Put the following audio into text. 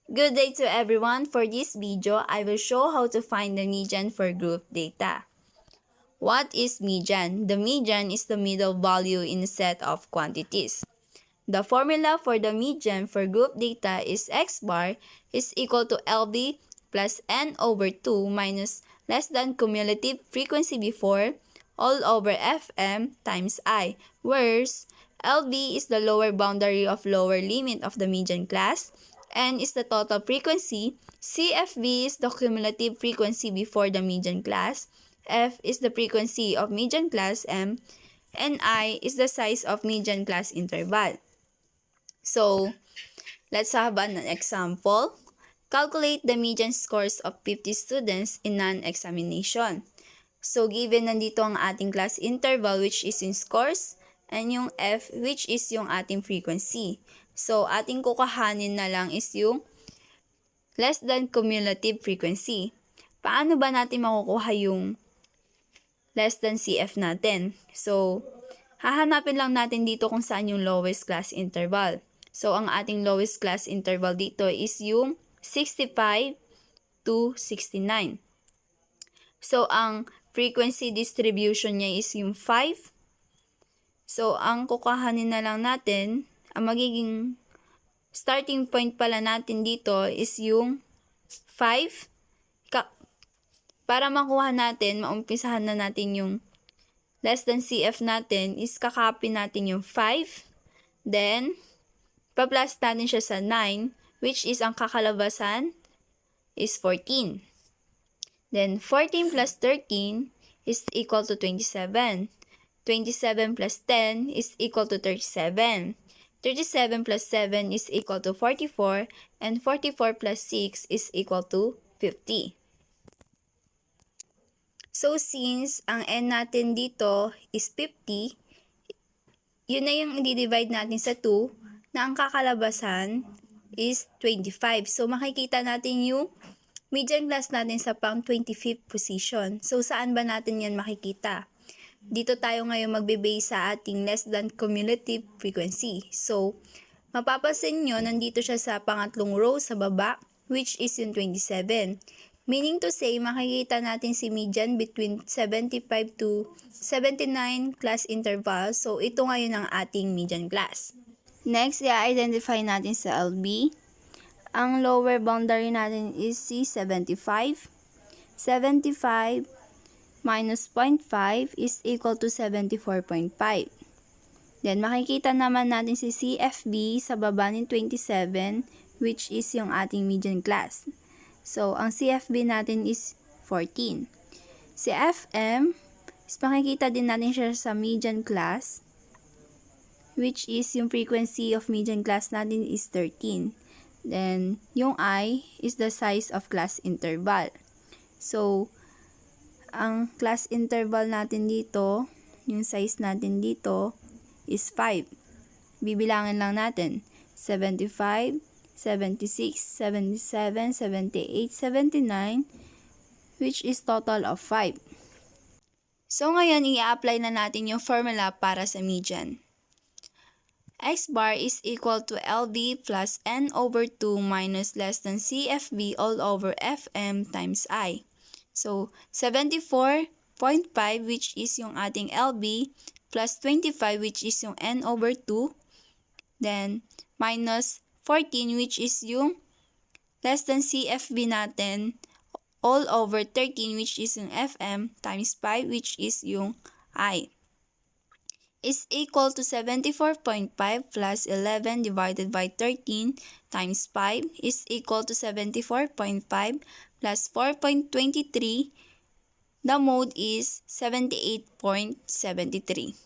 Good day to everyone. For this video, I will show how to find the median for group data. What is median? The median is the middle value in a set of quantities. The formula for the median for group data is x bar is equal to LB plus n over 2 minus less than cumulative frequency before all over Fm times I, where LB is the lower boundary of lower limit of the median class, n is the total frequency, CFB is the cumulative frequency before the median class, f is the frequency of median class M, and I is the size of median class interval. So, let's have an example. Calculate the median scores of 50 students in non-examination. So, given nandito ang ating class interval which is in scores and yung F which is yung ating frequency. So, ating kukuhanin na lang is yung less than cumulative frequency. Paano ba natin makukuha yung less than CF natin? So, hahanapin lang natin dito kung saan yung lowest class interval. So, ang ating lowest class interval dito is yung 65 to 69. So, ang frequency distribution niya is yung 5. So, ang kukuhanin na lang natin, ang magiging starting point pala natin dito is yung 5. Para makuha natin, maumpisahan na natin yung less than CF natin, is kakopy natin yung 5. Then, pa-plus natin siya sa 9, which is ang kakalabasan is 14. Then, 14 plus 13 is equal to 27. 27 plus 10 is equal to 37. 37 plus 7 is equal to 44. And 44 plus 6 is equal to 50. So, since ang n natin dito is 50, yun na yung i-divide natin sa 2 na ang kakalabasan is 25. So, makikita natin yung median class natin sa pang 25th position. So, saan ba natin yan makikita? Dito tayo ngayon magbe-base sa ating less than cumulative frequency. So, mapapansin nyo, nandito siya sa pangatlong row sa baba, which is yung 27. Meaning to say, makikita natin si median between 75 to 79 class interval. So, ito ngayon ang ating median class. Next, i-identify natin sa LB. Ang lower boundary natin is si 75. 75 minus 0.5 is equal to 74.5. Then, makikita naman natin si CFB sa baba ng 27, which is yung ating median class. So, ang CFB natin is 14. Si FM, is makikita din natin siya sa median class, which is yung frequency of median class natin is 13. Then, yung I is the size of class interval. So, ang class interval natin dito, yung size natin dito, is 5. Bibilangin lang natin, 75, 76, 77, 78, 79, which is total of 5. So, ngayon, i-apply na natin yung formula para sa median. X bar is equal to LB plus N over 2 minus less than CFB all over FM times I. So, 74.5 which is yung ating LB plus 25 which is yung N over 2. Then, minus 14 which is yung less than CFB natin all over 13 which is yung FM times 5 which is yung I is equal to 74.5 plus 11 divided by 13 times 5 is equal to 74.5 plus 4.23. The mode is 78.73.